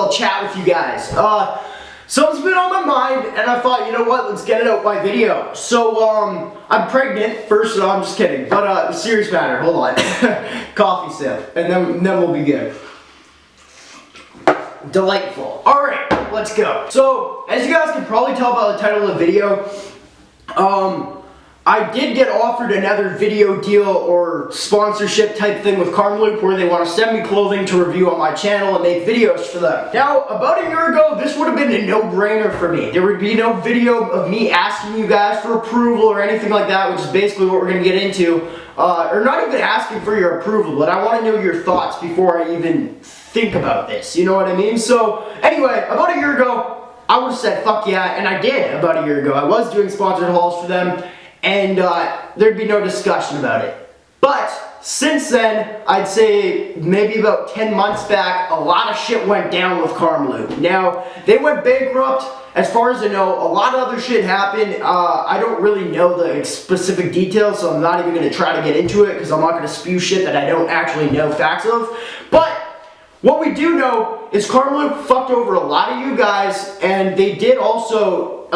little chat with you guys. Something's been on my mind, and I thought, you know what, let's get it out by video. So, I'm pregnant. First, no, I'm just kidding. But, serious matter, hold on. Coffee sip, and then we'll be good. Delightful. Alright, let's go. So, as you guys can probably tell by the title of the video, I did get offered another video deal or sponsorship type thing with KARMALOOP where they want to send me clothing to review on my channel and make videos for them. Now, about a year ago, this would have been a no-brainer for me. There would be no video of me asking you guys for approval or anything like that, which is basically what we're going to get into. Or not even asking for your approval, but I want to know your thoughts before I even think about this. You know what I mean? So, anyway, about a year ago, I would have said, fuck yeah, and I did about a year ago. I was doing sponsored hauls for them. And there'd be no discussion about it. But since then, I'd say maybe about 10 months back, a lot of shit went down with KARMALOOP. Now, they went bankrupt. As far as I know, a lot of other shit happened. I don't really know the specific details, so I'm not even going to try to get into it because I'm not going to spew shit that I don't actually know facts of. But what we do know is KARMALOOP fucked over a lot of you guys, and they did also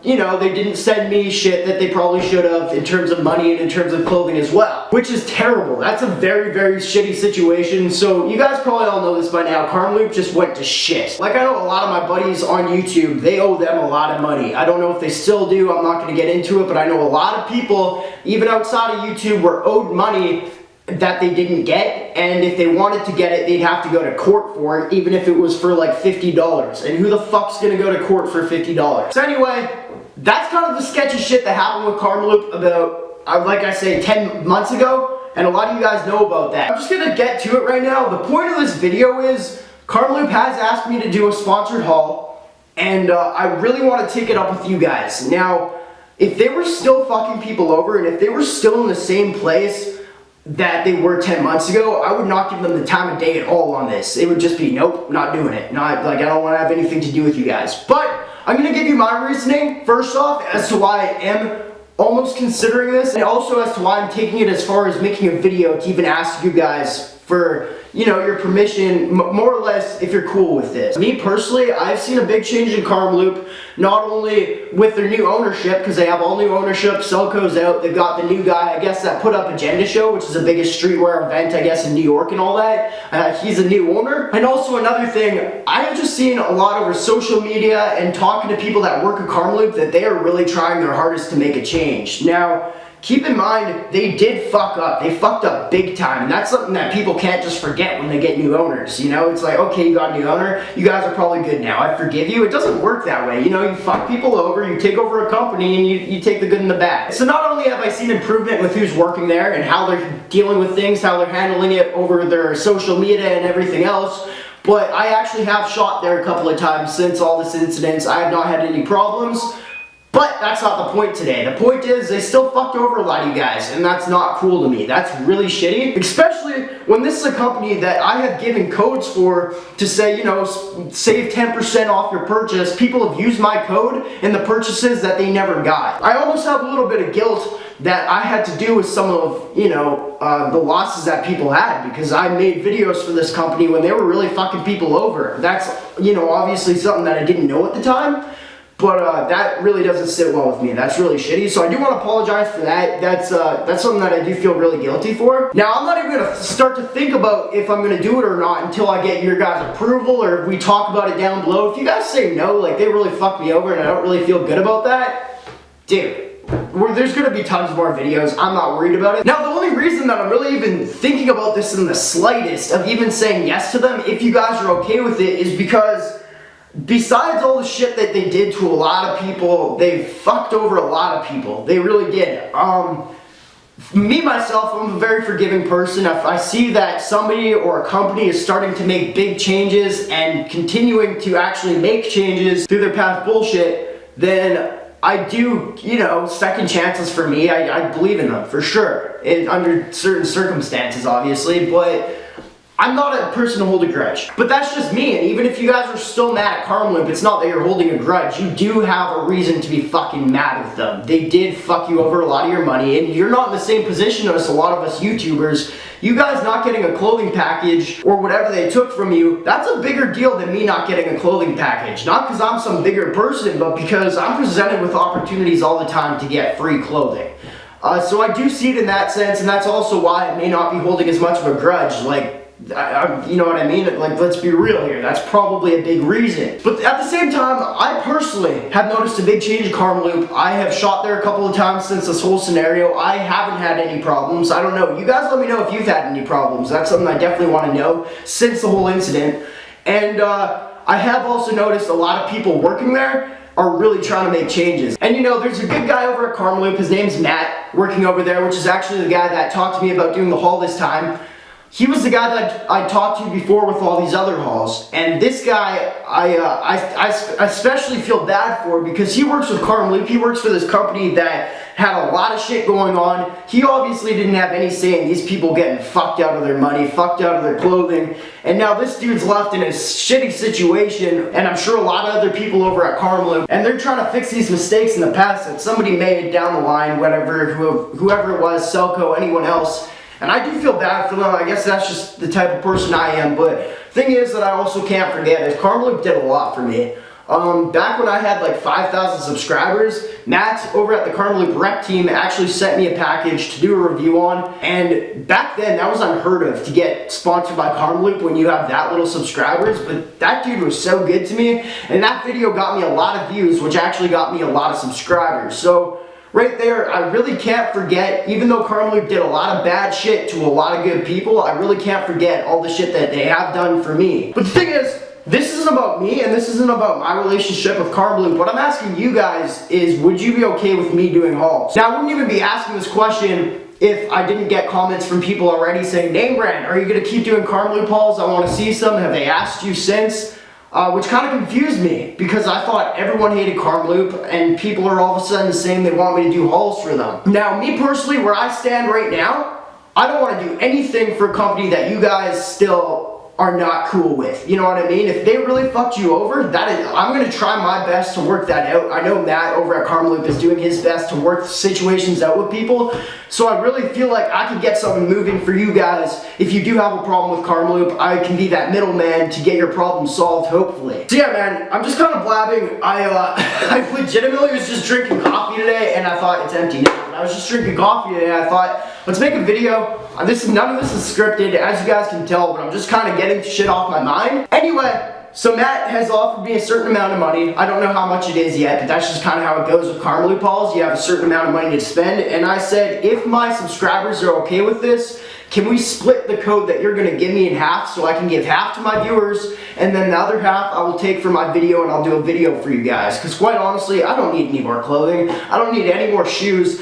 you know, they didn't send me shit that they probably should have in terms of money and in terms of clothing as well. Which is terrible. That's a very, very shitty situation. So you guys probably all know this by now. KARMALOOP just went to shit. Like I know a lot of my buddies on YouTube, they owe them a lot of money. I don't know if they still do. I'm not going to get into it. But I know a lot of people, even outside of YouTube, were owed money that they didn't get, and if they wanted to get it, they'd have to go to court for it, even if it was for like $50. And who the fuck's gonna go to court for $50? So anyway, that's kind of the sketchy shit that happened with KARMALOOP about, like I say, 10 months ago, and a lot of you guys know about that. I'm just gonna get to it right now. The point of this video is, KARMALOOP has asked me to do a sponsored haul, and I really want to take it up with you guys. Now, if they were still fucking people over, and if they were still in the same place that they were 10 months ago, I would not give them the time of day at all on this. It would just be, nope, not doing it. Not, like, I don't want to have anything to do with you guys. But I'm going to give you my reasoning, first off, as to why I am almost considering this, and also as to why I'm taking it as far as making a video to even ask you guys for, you know, your permission, more or less, if you're cool with this. Me personally, I've seen a big change in KARMALOOP, not only with their new ownership, because they have all new ownership, Selco's out, they've got the new guy, I guess, that put up Agenda Show, which is the biggest streetwear event, I guess, in New York and all that. He's a new owner. And also another thing, I have just seen a lot over social media and talking to people that work at KARMALOOP that they are really trying their hardest to make a change. Now, keep in mind, they did fuck up. They fucked up big time, and that's something that people can't just forget when they get new owners, you know? It's like, okay, you got a new owner, you guys are probably good now, I forgive you. It doesn't work that way, you know? You fuck people over, you take over a company, and you take the good and the bad. So not only have I seen improvement with who's working there and how they're dealing with things, how they're handling it over their social media and everything else, but I actually have shot there a couple of times since all this incidents. I have not had any problems. But that's not the point today. The point is, they still fucked over a lot of you guys, and that's not cool to me. That's really shitty, especially when this is a company that I have given codes for to say, you know, save 10% off your purchase. People have used my code in the purchases that they never got. I almost have a little bit of guilt that I had to do with some of, you know, the losses that people had, because I made videos for this company when they were really fucking people over. That's, you know, obviously something that I didn't know at the time. But that really doesn't sit well with me. That's really shitty. So I do want to apologize for that. That's something that I do feel really guilty for. Now, I'm not even going to start to think about if I'm going to do it or not until I get your guys' approval or if we talk about it down below. If you guys say no, like they really fucked me over and I don't really feel good about that, dude, there's going to be tons more videos. I'm not worried about it. Now, the only reason that I'm really even thinking about this in the slightest of even saying yes to them, if you guys are okay with it, is because besides all the shit that they did to a lot of people, they fucked over a lot of people. They really did. Me, myself, I'm a very forgiving person. If I see that somebody or a company is starting to make big changes and continuing to actually make changes through their past bullshit, then I do, you know, second chances for me. I believe in them, for sure. Under certain circumstances, obviously, but I'm not a person to hold a grudge. But that's just me, and even if you guys are still mad at KARMALOOP, it's not that you're holding a grudge. You do have a reason to be fucking mad with them. They did fuck you over a lot of your money, and you're not in the same position as a lot of us YouTubers you guys not getting a clothing package or whatever they took from you, that's a bigger deal than me not getting a clothing package. Not because I'm some bigger person, but because I'm presented with opportunities all the time to get free clothing. So I do see it in that sense, and that's also why I may not be holding as much of a grudge. Like, you know what I mean? Like, let's be real here. That's probably a big reason. But at the same time, I personally have noticed a big change in KARMALOOP. I have shot there a couple of times since this whole scenario. I haven't had any problems. I don't know. You guys let me know if you've had any problems. That's something I definitely want to know since the whole incident. And I have also noticed a lot of people working there are really trying to make changes. And you know, there's a good guy over at KARMALOOP. His name's Matt, working over there, which is actually the guy that talked to me about doing the haul this time. He was the guy that I talked to before with all these other hauls, and this guy I especially feel bad for because he works with KARMALOOP. He works for this company that had a lot of shit going on. He obviously didn't have any say in these people getting fucked out of their money, fucked out of their clothing, and now this dude's left in a shitty situation, and I'm sure a lot of other people over at KARMALOOP, and they're trying to fix these mistakes in the past that somebody made down the line, whatever, whoever it was, Selco, anyone else. And I do feel bad for them. I guess that's just the type of person I am. But thing is that I also can't forget is KARMALOOP did a lot for me. Back when I had like 5,000 subscribers, Matt over at the KARMALOOP rep team actually sent me a package to do a review on. And back then, that was unheard of to get sponsored by KARMALOOP when you have that little subscribers. But that dude was so good to me. And that video got me a lot of views, which actually got me a lot of subscribers. So right there, I really can't forget, even though KARMALOOP did a lot of bad shit to a lot of good people, I really can't forget all the shit that they have done for me. But the thing is, this isn't about me, and this isn't about my relationship with KARMALOOP. What I'm asking you guys is, would you be okay with me doing hauls? Now, I wouldn't even be asking this question if I didn't get comments from people already saying, NameBran, are you going to keep doing KARMALOOP hauls? I want to see some. Have they asked you since? Which kind of confused me because I thought everyone hated KARMALOOP and people are all of a sudden saying they want me to do hauls for them. Now, me personally, where I stand right now, I don't want to do anything for a company that you guys still are not cool with. You know what I mean? If they really fucked you over, I'm going to try my best to work that out. I know Matt over at KARMALOOP is doing his best to work situations out with people. So I really feel like I could get something moving for you guys. If you do have a problem with KARMALOOP, I can be that middleman to get your problem solved, hopefully. So yeah, man, I'm just kind of blabbing. I legitimately was just drinking coffee today, and I thought it's empty now. And I was just drinking coffee today, and I thought, let's make a video. None of this is scripted, as you guys can tell, but I'm just kind of getting shit off my mind. Anyway, so Matt has offered me a certain amount of money. I don't know how much it is yet, but that's just kind of how it goes with KARMALOOP hauls. You have a certain amount of money to spend, and I said, if my subscribers are okay with this, can we split the code that you're going to give me in half so I can give half to my viewers, and then the other half I will take for my video and I'll do a video for you guys. Because quite honestly, I don't need any more clothing. I don't need any more shoes.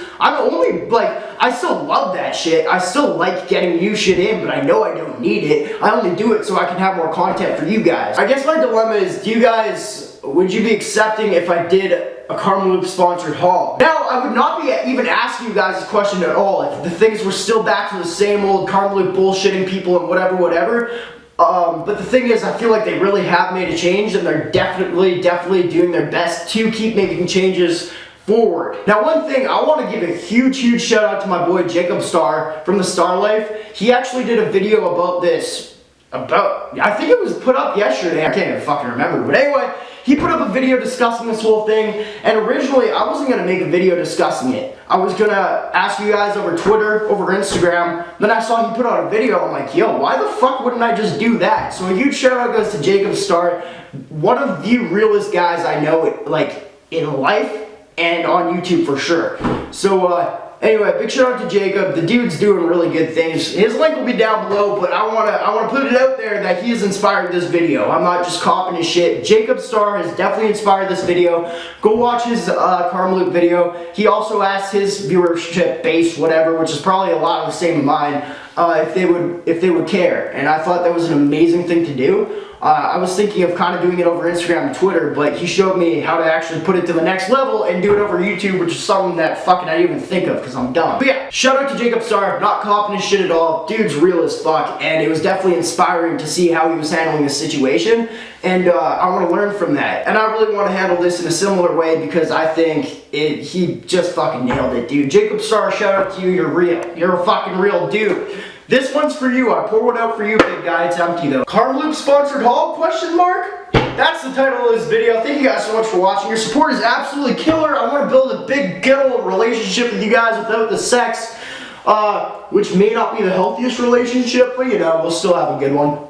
I still love that shit. I still like getting new shit in, but I know I don't need it. I only do it so I can have more content for you guys. I guess my dilemma is, would you be accepting if I did a KARMALOOP sponsored haul? Now, I would not be even asking you guys this question at all if the things were still back to the same old KARMALOOP bullshitting people and whatever. But the thing is, I feel like they really have made a change, and they're definitely doing their best to keep making changes forward. Now, one thing, I want to give a huge shout out to my boy Jacob Star from the Star Life. He actually did a video about this, I think it was put up yesterday, I can't even fucking remember, but anyway, he put up a video discussing this whole thing, and originally I wasn't going to make a video discussing it. I was going to ask you guys over Twitter, over Instagram, then I saw he put out a video, I'm like, yo, why the fuck wouldn't I just do that? So a huge shout out goes to Jacob Star, one of the realest guys I know, like, in life, and on YouTube for sure. So, anyway, big shout out to Jacob. The dude's doing really good things. His link will be down below, but I wanna put it out there that he has inspired this video. I'm not just copying his shit. Jacob Star has definitely inspired this video. Go watch his KARMALOOP video. He also asked his viewership base, whatever, which is probably a lot of the same of mine, if they would care. And I thought that was an amazing thing to do. I was thinking of kind of doing it over Instagram and Twitter, but he showed me how to actually put it to the next level and do it over YouTube, which is something that fucking I didn't even think of because I'm dumb. But yeah, shout out to Jacob Star, not copying his shit at all. Dude's real as fuck, and it was definitely inspiring to see how he was handling the situation, and I want to learn from that. And I really want to handle this in a similar way because I think he just fucking nailed it, dude. Jacob Star, shout out to you, you're real. You're a fucking real dude. This one's for you. I pour one out for you, big guy. It's empty though. KARMALOOP sponsored haul? Question mark? That's the title of this video. Thank you guys so much for watching. Your support is absolutely killer. I want to build a big, good old relationship with you guys without the sex. Which may not be the healthiest relationship, but you know, we'll still have a good one.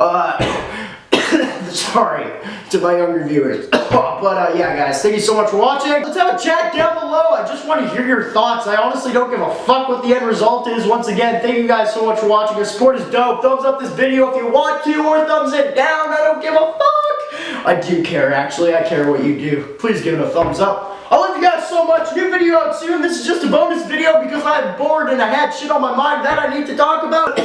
Sorry to my younger viewers. But yeah, guys, thank you so much for watching. Let's have a chat down below. I just want to hear your thoughts. I honestly don't give a fuck what the end result is. Once again, thank you guys so much for watching. Your support is dope. Thumbs up this video if you want to, or thumbs it down. I don't give a fuck. I do care, actually. I care what you do. Please give it a thumbs up. I love you guys so much. New video out soon. This is just a bonus video because I'm bored and I had shit on my mind that I need to talk about.